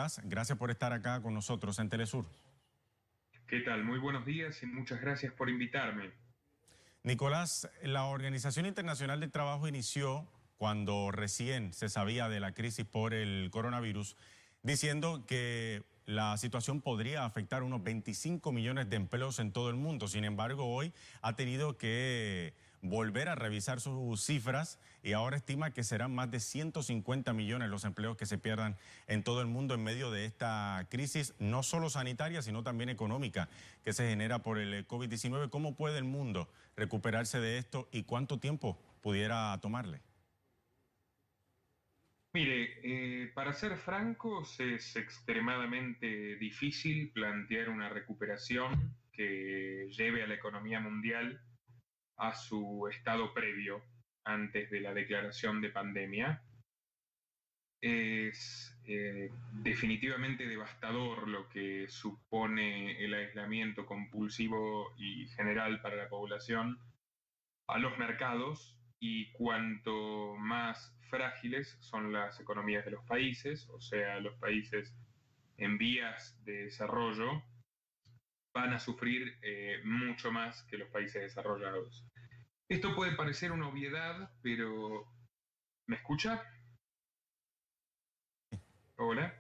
Nicolás, gracias por estar acá con nosotros en Telesur. ¿Qué tal? Muy buenos días y muchas gracias por invitarme. Nicolás, la Organización Internacional del Trabajo inició cuando recién se sabía de la crisis por el coronavirus, diciendo que la situación podría afectar unos 25 millones de empleos en todo el mundo. Sin embargo, hoy ha tenido que volver a revisar sus cifras y ahora estima que serán más de 150 millones los empleos que se pierdan en todo el mundo en medio de esta crisis, no solo sanitaria, sino también económica que se genera por el COVID-19. ¿Cómo puede el mundo recuperarse de esto y cuánto tiempo pudiera tomarle? Mire, para ser francos, es extremadamente difícil plantear una recuperación que lleve a la economía mundial a su estado previo antes de la declaración de pandemia. Es definitivamente devastador lo que supone el aislamiento compulsivo y general para la población a los mercados, y cuanto más frágiles son las economías de los países, o sea, los países en vías de desarrollo, van a sufrir mucho más que los países desarrollados. Esto puede parecer una obviedad, pero ¿me escucha? Hola.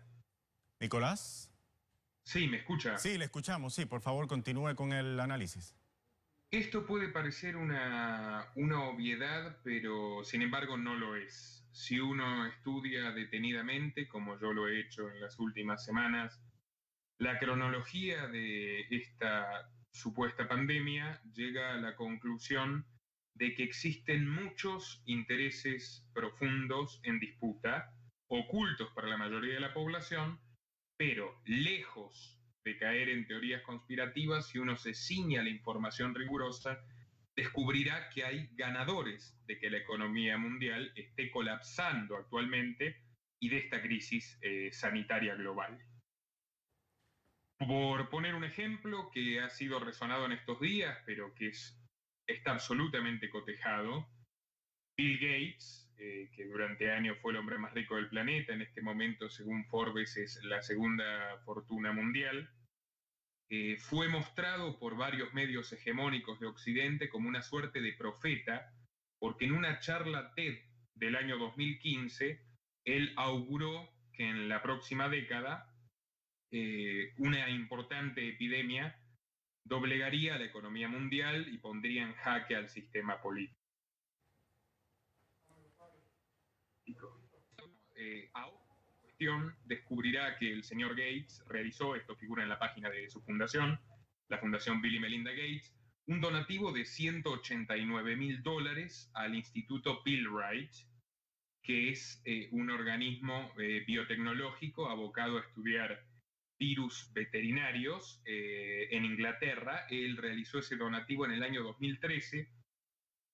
Nicolás. Sí, ¿me escucha? Sí, le escuchamos. Sí, por favor, continúe con el análisis. Esto puede parecer una obviedad, pero sin embargo no lo es. Si uno estudia detenidamente, como yo lo he hecho en las últimas semanas, la cronología de esta supuesta pandemia, llega a la conclusión de que existen muchos intereses profundos en disputa, ocultos para la mayoría de la población, pero lejos de caer en teorías conspirativas. Si uno se ciña a la información rigurosa, descubrirá que hay ganadores de que la economía mundial esté colapsando actualmente y de esta crisis sanitaria global. Por poner un ejemplo que ha sido resonado en estos días, pero que está absolutamente cotejado, Bill Gates, que durante años fue el hombre más rico del planeta, en este momento, según Forbes, es la segunda fortuna mundial, fue mostrado por varios medios hegemónicos de Occidente como una suerte de profeta, porque en una charla TED del año 2015, él auguró que en la próxima década una importante epidemia doblegaría la economía mundial y pondría en jaque al sistema político. Ahora la cuestión descubrirá que el señor Gates realizó, esto figura en la página de su fundación, la Fundación Bill y Melinda Gates, un donativo de $189.000 al Instituto Pillwright, que es un organismo biotecnológico abocado a estudiar virus veterinarios en Inglaterra. Él realizó ese donativo en el año 2013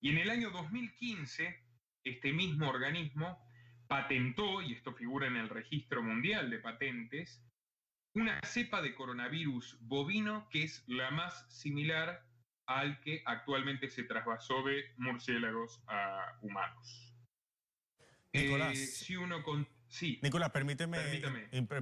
y en el año 2015 este mismo organismo patentó, y esto figura en el Registro Mundial de Patentes, una cepa de coronavirus bovino que es la más similar al que actualmente se trasvasó de murciélagos a humanos. Nicolás. Si uno con... Sí, Nicolás, permítame.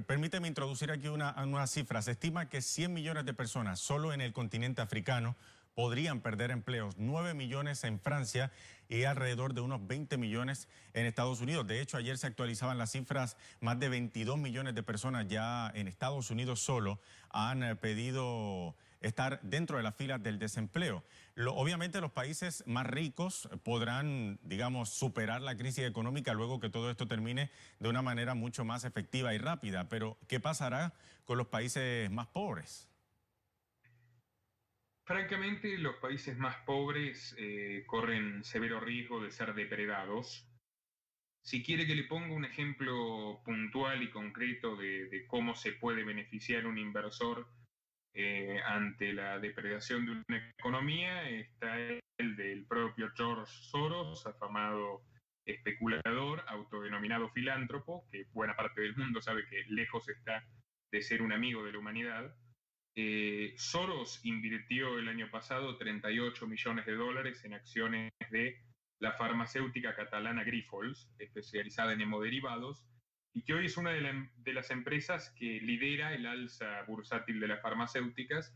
permíteme introducir aquí unas cifras. Se estima que 100 millones de personas solo en el continente africano podrían perder empleos, 9 millones en Francia y alrededor de unos 20 millones en Estados Unidos. De hecho, ayer se actualizaban las cifras, más de 22 millones de personas ya en Estados Unidos solo han pedido estar dentro de las filas del desempleo. Obviamente los países más ricos podrán, digamos, superar la crisis económica luego que todo esto termine de una manera mucho más efectiva y rápida. Pero, ¿qué pasará con los países más pobres? Francamente, los países más pobres corren severo riesgo de ser depredados. Si quiere que le ponga un ejemplo puntual y concreto de cómo se puede beneficiar un inversor ante la depredación de una economía, está el del propio George Soros, afamado especulador, autodenominado filántropo, que buena parte del mundo sabe que lejos está de ser un amigo de la humanidad. Soros invirtió el año pasado 38 millones de dólares en acciones de la farmacéutica catalana Grifols, especializada en hemoderivados, y que hoy es una de las empresas que lidera el alza bursátil de las farmacéuticas,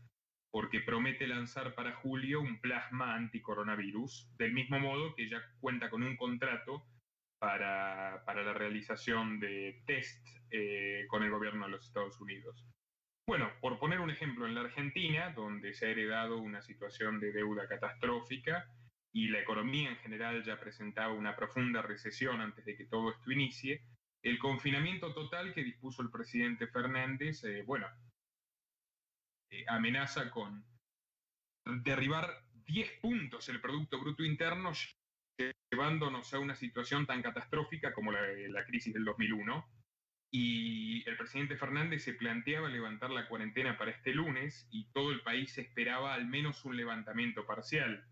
porque promete lanzar para julio un plasma anticoronavirus, del mismo modo que ya cuenta con un contrato para la realización de test con el gobierno de los Estados Unidos. Bueno, por poner un ejemplo, en la Argentina, donde se ha heredado una situación de deuda catastrófica y la economía en general ya presentaba una profunda recesión antes de que todo esto inicie, el confinamiento total que dispuso el presidente Fernández, amenaza con derribar 10 puntos el Producto Bruto Interno, llevándonos a una situación tan catastrófica como la crisis del 2001. Y el presidente Fernández se planteaba levantar la cuarentena para este lunes y todo el país esperaba al menos un levantamiento parcial.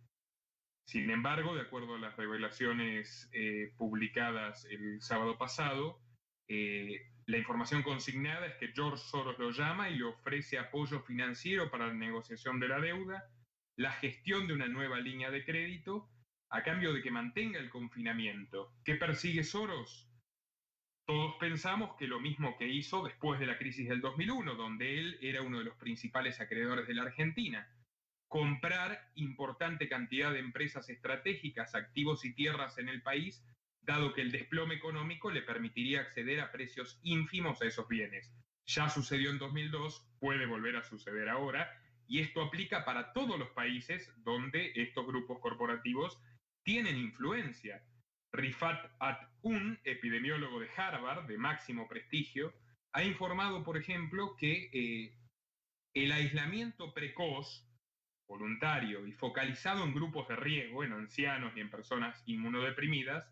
Sin embargo, de acuerdo a las revelaciones publicadas el sábado pasado, la información consignada es que George Soros lo llama y le ofrece apoyo financiero para la negociación de la deuda, la gestión de una nueva línea de crédito, a cambio de que mantenga el confinamiento. ¿Qué persigue Soros? Todos pensamos que lo mismo que hizo después de la crisis del 2001, donde él era uno de los principales acreedores de la Argentina: comprar importante cantidad de empresas estratégicas, activos y tierras en el país, dado que el desplome económico le permitiría acceder a precios ínfimos a esos bienes. Ya sucedió en 2002, puede volver a suceder ahora, y esto aplica para todos los países donde estos grupos corporativos tienen influencia. Rifat At-Un, epidemiólogo de Harvard, de máximo prestigio, ha informado, por ejemplo, que el aislamiento precoz, voluntario y focalizado en grupos de riesgo, en ancianos y en personas inmunodeprimidas,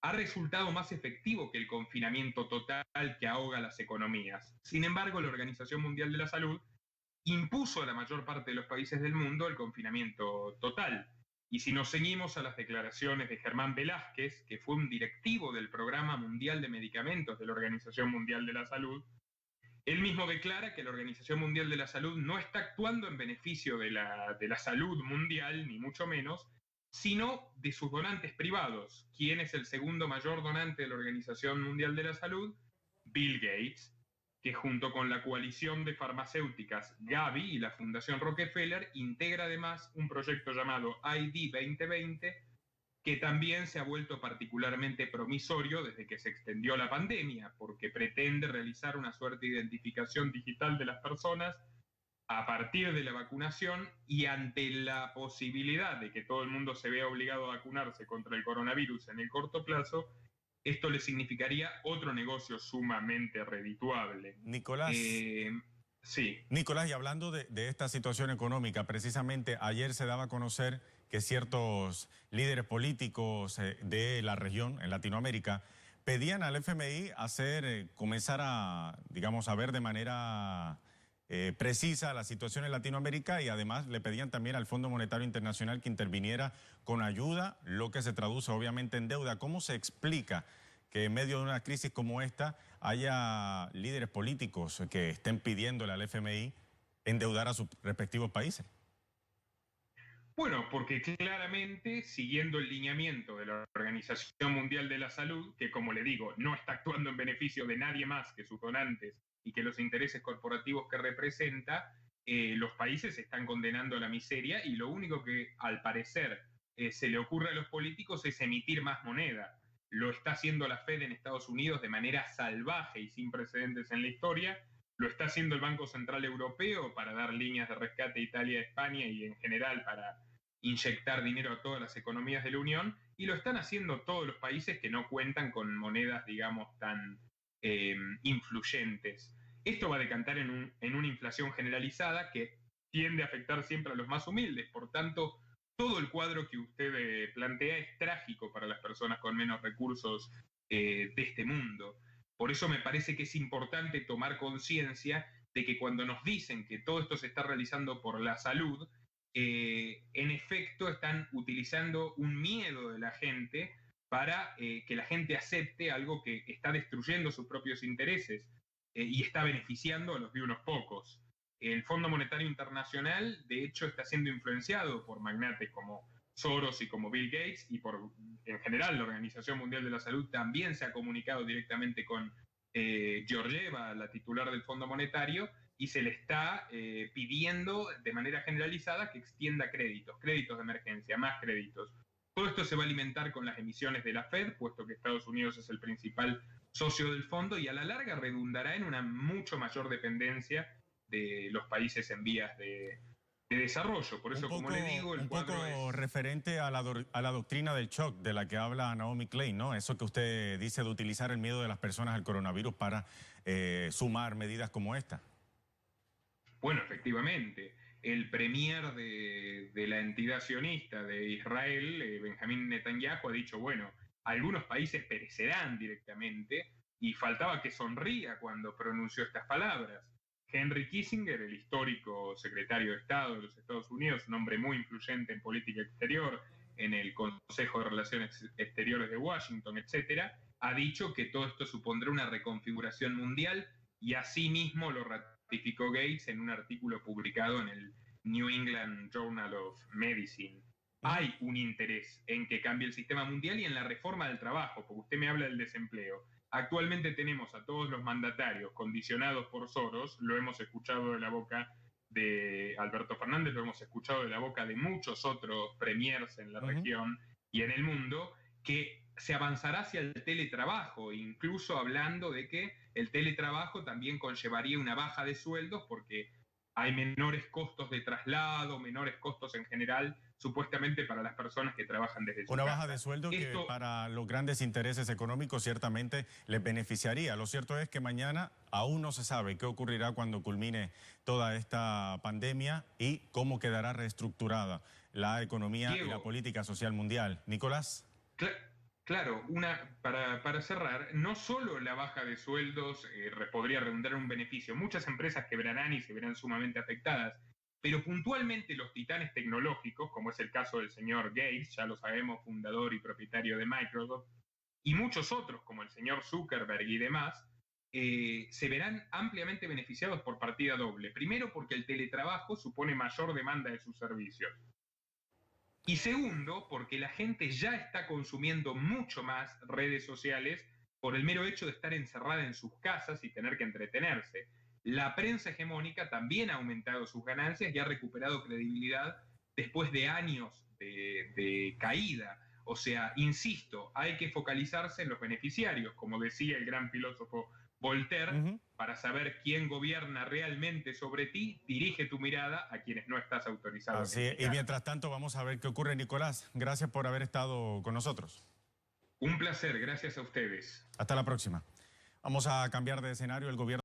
ha resultado más efectivo que el confinamiento total que ahoga las economías. Sin embargo, la Organización Mundial de la Salud impuso a la mayor parte de los países del mundo el confinamiento total. Y si nos ceñimos a las declaraciones de Germán Velázquez, que fue un directivo del Programa Mundial de Medicamentos de la Organización Mundial de la Salud, él mismo declara que la Organización Mundial de la Salud no está actuando en beneficio de la salud mundial, ni mucho menos, sino de sus donantes privados. ¿Quién es el segundo mayor donante de la Organización Mundial de la Salud? Bill Gates, que junto con la coalición de farmacéuticas Gavi y la Fundación Rockefeller integra además un proyecto llamado ID 2020, que también se ha vuelto particularmente promisorio desde que se extendió la pandemia, porque pretende realizar una suerte de identificación digital de las personas a partir de la vacunación, y ante la posibilidad de que todo el mundo se vea obligado a vacunarse contra el coronavirus en el corto plazo, esto le significaría otro negocio sumamente redituable. Nicolás, Sí. Nicolás, y hablando de esta situación económica, precisamente ayer se daba a conocer que ciertos líderes políticos de la región, en Latinoamérica, pedían al FMI comenzar a, digamos, a ver de manera precisa la situación en Latinoamérica, y además le pedían también al Fondo Monetario Internacional que interviniera con ayuda, lo que se traduce obviamente en deuda. ¿Cómo se explica que en medio de una crisis como esta haya líderes políticos que estén pidiéndole al FMI endeudar a sus respectivos países? Bueno, porque claramente, siguiendo el lineamiento de la Organización Mundial de la Salud, que como le digo, no está actuando en beneficio de nadie más que sus donantes y que los intereses corporativos que representa, los países están condenando a la miseria, y lo único que al parecer se le ocurre a los políticos es emitir más moneda. Lo está haciendo la Fed en Estados Unidos de manera salvaje y sin precedentes en la historia. Lo está haciendo el Banco Central Europeo para dar líneas de rescate a Italia y España, y en general para inyectar dinero a todas las economías de la Unión, y lo están haciendo todos los países que no cuentan con monedas, digamos, tan influyentes. Esto va a decantar en una inflación generalizada que tiende a afectar siempre a los más humildes. Por tanto, todo el cuadro que usted plantea es trágico para las personas con menos recursos de este mundo. Por eso me parece que es importante tomar conciencia de que cuando nos dicen que todo esto se está realizando por la salud, en efecto están utilizando un miedo de la gente para que la gente acepte algo que está destruyendo sus propios intereses y está beneficiando a los de unos pocos. El Fondo Monetario Internacional, de hecho, está siendo influenciado por magnates como Soros y como Bill Gates, y en general la Organización Mundial de la Salud también se ha comunicado directamente con Georgieva, la titular del Fondo Monetario, y se le está pidiendo de manera generalizada que extienda créditos de emergencia, más créditos. Todo esto se va a alimentar con las emisiones de la Fed, puesto que Estados Unidos es el principal socio del fondo, y a la larga redundará en una mucho mayor dependencia de los países en vías de desarrollo. Por eso, como le digo, el cuadro poco es... referente a la doctrina del shock de la que habla Naomi Klein, ¿no? Eso que usted dice de utilizar el miedo de las personas al coronavirus para sumar medidas como esta. Bueno, efectivamente, el premier de la entidad sionista de Israel, Benjamín Netanyahu, ha dicho, bueno, algunos países perecerán directamente, y faltaba que sonría cuando pronunció estas palabras. Henry Kissinger, el histórico secretario de Estado de los Estados Unidos, un hombre muy influyente en política exterior, en el Consejo de Relaciones Exteriores de Washington, etcétera, ha dicho que todo esto supondrá una reconfiguración mundial, y asimismo lo ratificó Gates en un artículo publicado en el New England Journal of Medicine. Hay un interés en que cambie el sistema mundial y en la reforma del trabajo, porque usted me habla del desempleo. Actualmente tenemos a todos los mandatarios condicionados por Soros, lo hemos escuchado de la boca de Alberto Fernández, lo hemos escuchado de la boca de muchos otros premiers en la región y en el mundo, que se avanzará hacia el teletrabajo, incluso hablando de que el teletrabajo también conllevaría una baja de sueldos porque hay menores costos de traslado, menores costos en general, supuestamente para las personas que trabajan desde su Una casa. baja de sueldo que para los grandes intereses económicos ciertamente les beneficiaría. Lo cierto es que mañana aún no se sabe qué ocurrirá cuando culmine toda esta pandemia y cómo quedará reestructurada la economía y la política social mundial. Nicolás. Claro, para cerrar, no solo la baja de sueldos podría redundar en un beneficio, muchas empresas quebrarán y se verán sumamente afectadas, pero puntualmente los titanes tecnológicos, como es el caso del señor Gates, ya lo sabemos, fundador y propietario de Microsoft, y muchos otros, como el señor Zuckerberg y demás, se verán ampliamente beneficiados por partida doble. Primero, porque el teletrabajo supone mayor demanda de sus servicios. Y segundo, porque la gente ya está consumiendo mucho más redes sociales por el mero hecho de estar encerrada en sus casas y tener que entretenerse. La prensa hegemónica también ha aumentado sus ganancias y ha recuperado credibilidad después de años de caída. O sea, insisto, hay que focalizarse en los beneficiarios, como decía el gran filósofo Voltaire, para saber quién gobierna realmente sobre ti, dirige tu mirada a quienes no estás autorizado. Así, y mientras tanto vamos a ver qué ocurre, Nicolás. Gracias por haber estado con nosotros. Un placer, gracias a ustedes. Hasta la próxima. Vamos a cambiar de escenario. El gobierno